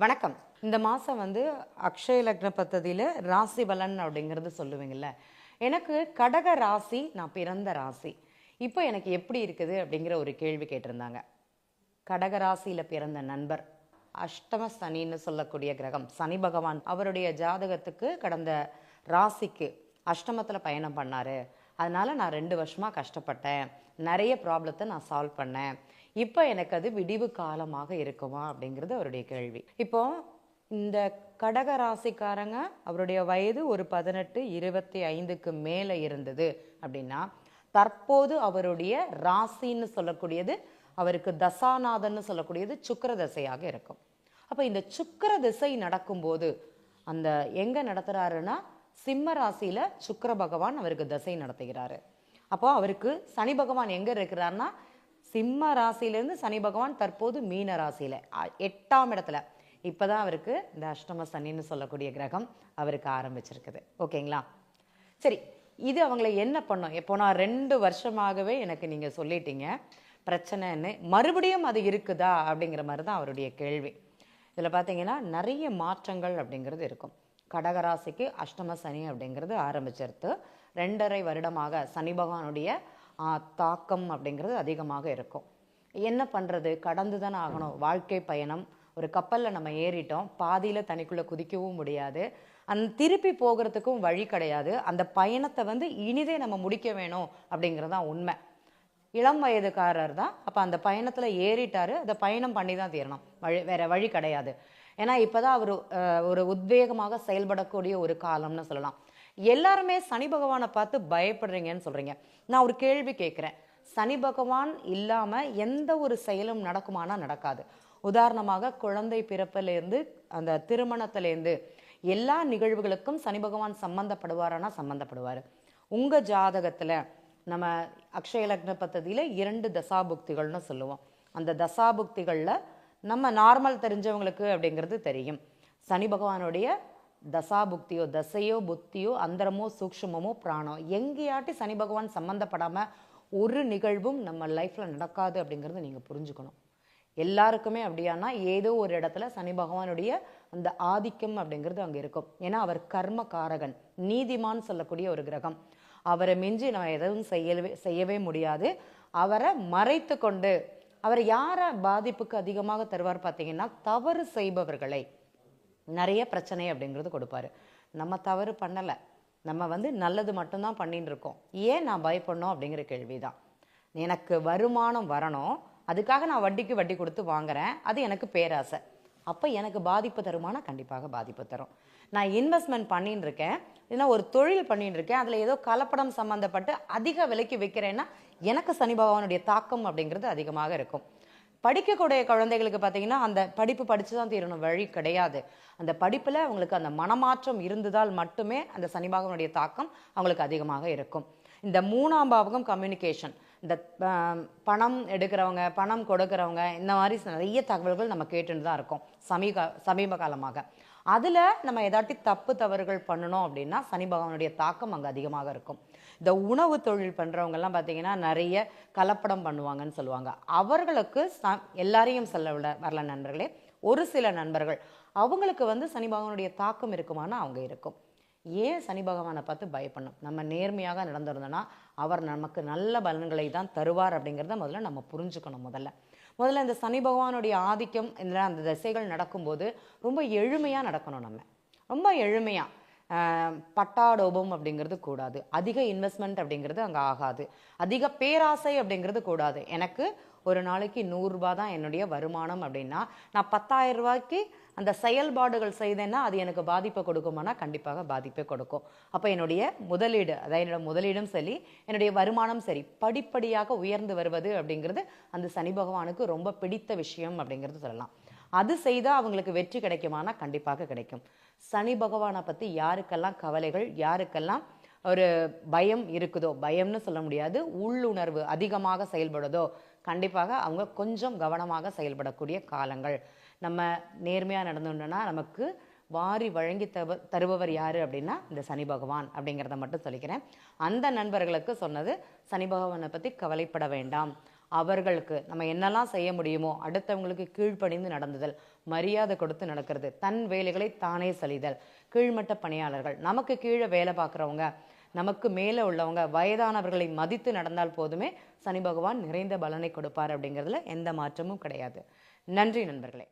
வணக்கம். இந்த மாதம் அக்ஷய லக்ன பத்ததியில் ராசி பலன் அப்படிங்கிறது சொல்லுவீங்கள்ல. எனக்கு கடக ராசி, நான் பிறந்த ராசி. இப்போ எனக்கு எப்படி இருக்குது அப்படிங்கிற ஒரு கேள்வி கேட்டிருந்தாங்க. கடக ராசியில் பிறந்த நண்பர், அஷ்டம சனின்னு சொல்லக்கூடிய கிரகம் சனி பகவான் அவருடைய ஜாதகத்துக்கு கடந்த ராசிக்கு அஷ்டமத்தில் பயணம் பண்ணார். அதனால் நான் 2 வருஷமாக கஷ்டப்பட்டேன், நிறைய ப்ராப்ளத்தை நான் சால்வ் பண்ணேன். இப்போ எனக்கு அது விடிவு காலமாக இருக்குமா அப்படிங்கிறது அவருடைய கேள்வி. இப்போ இந்த கடக ராசிக்காரங்க அவருடைய வயது ஒரு 18 25க்கு மேலே இருந்தது அப்படின்னா, தற்போது அவருடைய ராசின்னு சொல்லக்கூடியது, அவருக்கு தசாநாதன்னு சொல்லக்கூடியது சுக்கிர தசையாக இருக்கும். அப்போ இந்த சுக்கிர திசை நடக்கும்போது அந்த எங்கே நடத்துகிறாருன்னா, சிம்ம ராசியில் சுக்கிர பகவான் அவருக்கு தசை நடத்துகிறாரு. அப்போ அவருக்கு சனி பகவான் எங்கே இருக்கிறாருன்னா, சிம்ம ராசியிலேருந்து சனி பகவான் தற்போது மீன ராசியில் 8ஆம் இடத்துல. இப்போ தான் அவருக்கு இந்த அஷ்டம சனின்னு சொல்லக்கூடிய கிரகம் அவருக்கு ஆரம்பிச்சிருக்குது. ஓகேங்களா? சரி, இது அவங்கள என்ன பண்ணும்? இப்போ நான் 2 வருஷமாகவே எனக்கு நீங்கள் சொல்லிட்டீங்க பிரச்சனைன்னு, மறுபடியும் அது இருக்குதா அப்படிங்கிற மாதிரி தான் அவருடைய கேள்வி. இதில் பார்த்தீங்கன்னா நிறைய மாற்றங்கள் அப்படிங்கிறது இருக்கும். கடகராசிக்கு அஷ்டம சனி அப்படிங்கிறது ஆரம்பிச்சிருத்து 2.5 வருடமாக சனி பகவானுடைய தாக்கம் அப்படிங்கிறது அதிகமாக இருக்கும். என்ன பண்ணுறது? கடந்து தானே ஆகணும். வாழ்க்கை பயணம், ஒரு கப்பலில் நம்ம ஏறிட்டோம், பாதியில் தனிக்குள்ளே குதிக்கவும் முடியாது, திருப்பி போகிறதுக்கும் வழி கிடையாது. அந்த பயணத்தை இனிதே நம்ம முடிக்க வேணும் அப்படிங்கிறது தான் உண்மை. இளம் வயதுக்காரர் தான், அப்போ அந்த பயணத்தில் ஏறிட்டாரு, அதை பயணம் பண்ணி தான் தீரணும், வேற வழி கிடையாது. ஏன்னா இப்போ தான் அவர் ஒரு உத்வேகமாக செயல்படக்கூடிய ஒரு காலம்னு சொல்லலாம். எல்லாருமே சனி பகவானை பார்த்து பயப்படுறீங்கன்னு சொல்கிறீங்க. நான் ஒரு கேள்வி கேட்குறேன். சனி பகவான் இல்லாமல் எந்த ஒரு செயலும் நடக்குமானா நடக்காது. உதாரணமாக குழந்தை பிறப்பிலேருந்து அந்த திருமணத்திலேருந்து எல்லா நிகழ்வுகளுக்கும் சனி பகவான் சம்மந்தப்படுவாரானா சம்மந்தப்படுவார். உங்கள் ஜாதகத்தில் நம்ம அக்ஷய லக்ன பத்ததியில் 2 தசாபுக்திகள்னு சொல்லுவோம். அந்த தசாபுக்திகளில் நம்ம நார்மல் தெரிஞ்சவங்களுக்கு அப்படிங்கிறது தெரியும். சனி பகவானுடைய தசாபுக்தியோ, தசையோ, புத்தியோ, அந்தரமோ, சூக்ஷ்மமோ, பிராணோ எங்கேயாட்டி சனி பகவான் சம்மந்தப்படாமல் ஒரு நிகழ்வும் நம்ம லைஃப்பில் நடக்காது அப்படிங்கிறது நீங்கள் புரிஞ்சுக்கணும். எல்லாருக்குமே அப்படியானா ஏதோ ஒரு இடத்துல சனி பகவானுடைய அந்த ஆதிக்கம் அப்படிங்கிறது அங்கே இருக்கும். ஏன்னா அவர் கர்ம காரகன், நீதிமான் சொல்லக்கூடிய ஒரு கிரகம். அவரை மிஞ்சி நம்ம எதுவும் செய்யவே முடியாது. அவரை மறைத்து கொண்டு அவர் யாரை பாதிப்புக்கு அதிகமாக தருவார் பார்த்தீங்கன்னா, தவறு செய்பவர்களை நிறைய பிரச்சனை அப்படிங்கிறது கொடுப்பாரு. நம்ம தவறு பண்ணலை, நம்ம நல்லது மட்டும்தான் பண்ணிட்டு இருக்கோம். ஏன் நான் பயப்படணும் அப்படிங்கிற கேள்விதான். எனக்கு வருமானம் வரணும், அதுக்காக நான் வட்டிக்கு வட்டி கொடுத்து வாங்குறேன், அது எனக்கு பேராசை. அப்போ எனக்கு பாதிப்பு தருமானா கண்டிப்பாக பாதிப்பு தரும். நான் இன்வெஸ்ட்மெண்ட் பண்ணின்னு இருக்கேன், இல்லைன்னா ஒரு தொழில் பண்ணிட்டு இருக்கேன், அதில் ஏதோ கலப்படம் சம்மந்தப்பட்டு அதிக விலைக்கு விற்கிறேன்னா எனக்கு சனி பகவானுடைய தாக்கம் அப்படிங்கிறது அதிகமாக இருக்கும். படிக்கக்கூடிய குழந்தைகளுக்கு பார்த்தீங்கன்னா, அந்த படிப்பு படித்து தான் தீரணும், வழி கிடையாது. அந்த படிப்பில் அவங்களுக்கு அந்த மனமாற்றம் இருந்ததால் மட்டுமே அந்த சனி பகவானுடைய தாக்கம் அவங்களுக்கு அதிகமாக இருக்கும். இந்த 3ஆம் பாவகம் கம்யூனிகேஷன், இந்த பணம் எடுக்கிறவங்க, பணம் கொடுக்குறவங்க, இந்த மாதிரி நிறைய தகவல்கள் நம்ம கேட்டுன்னு தான் இருக்கோம் சமீப காலமாக. அதில் நம்ம ஏதாட்டி தப்பு தவறுகள் பண்ணணும் அப்படின்னா சனி பகவானுடைய தாக்கம் அங்கே அதிகமாக இருக்கும். இந்த உணவு தொழில் பண்ணுறவங்கெல்லாம் பார்த்தீங்கன்னா நிறைய கலப்படம் பண்ணுவாங்கன்னு சொல்லுவாங்க. அவர்களுக்கு எல்லாரையும் சொல்ல வரல நண்பர்களே, ஒரு சில நண்பர்கள் அவங்களுக்கு சனி பகவானுடைய தாக்கம் இருக்குமானா அவங்க இருக்கும். ஏன் சனி பகவானை பார்த்து பயப்படணும்? நம்ம நேர்மையாக நடந்திருந்தோன்னா அவர் நமக்கு நல்ல பலன்களை தான் தருவார் அப்படிங்கிறத முதல்ல நம்ம புரிஞ்சுக்கணும். முதல்ல இந்த சனி பகவானுடைய ஆதிக்கம் இந்த அந்த திசைகள் நடக்கும்போது ரொம்ப எளிமையாக நடக்கணும். நம்ம ரொம்ப எளிமையாக, பட்டாடோபம் அப்படிங்கிறது கூடாது, அதிக இன்வெஸ்ட்மெண்ட் அப்படிங்கிறது அங்கே ஆகாது, அதிக பேராசை அப்படிங்கிறது கூடாது. எனக்கு ஒரு நாளைக்கு 100 ரூபாய் தான் என்னுடைய வருமானம் அப்படின்னா, நான் 10,000 ரூபாய்க்கு அந்த செயல்பாடுகள் செய்தேன்னா அது எனக்கு பாதிப்பை கொடுக்குமானா கண்டிப்பாக பாதிப்பை கொடுக்கும். அப்போ என்னுடைய முதலீடு, அதாவது என்னோட முதலீடும் சரி, என்னுடைய வருமானம் சரி, படிப்படியாக உயர்ந்து வருவது அப்படிங்கிறது அந்த சனி பகவானுக்கு ரொம்ப பிடித்த விஷயம் அப்படிங்கிறது சொல்லலாம். அது செய்தால் அவங்களுக்கு வெற்றி கிடைக்குமானா கண்டிப்பாக கிடைக்கும். சனி பகவானை பற்றி யாருக்கெல்லாம் கவலைகள், யாருக்கெல்லாம் ஒரு பயம் இருக்குதோ, பயம்னு சொல்ல முடியாது, உள்ளுணர்வு அதிகமாக செயல்படுதோ, கண்டிப்பாக அவங்க கொஞ்சம் கவனமாக செயல்படக்கூடிய காலங்கள். நம்ம நேர்மையாக நடந்துட்டோம்னா நமக்கு வாரி வழங்கி தருபவர் யார் அப்படின்னா இந்த சனி பகவான் அப்படிங்கிறத மட்டும் சொல்லிக்கிறேன். அந்த நண்பர்களுக்கு சொன்னது, சனி பகவானை பற்றி கவலைப்பட வேண்டாம், அவர்களுக்கு நம்ம என்னெல்லாம் செய்ய முடியுமோ அடுத்தவங்களுக்கு கீழ்ப்படிந்து நடந்துதல், மரியாதை கொடுத்து நடக்கிறது, தன் வேலைகளை தானே சலிதல், கீழ்மட்ட பணியாளர்கள், நமக்கு கீழே வேலை பார்க்குறவங்க, நமக்கு மேலே உள்ளவங்க, வயதானவர்களை மதித்து நடந்தால் போதுமே சனி பகவான் நிறைந்த பலனை கொடுப்பார் அப்படிங்கிறதுல எந்த மாற்றமும் கிடையாது. நன்றி நண்பர்களே.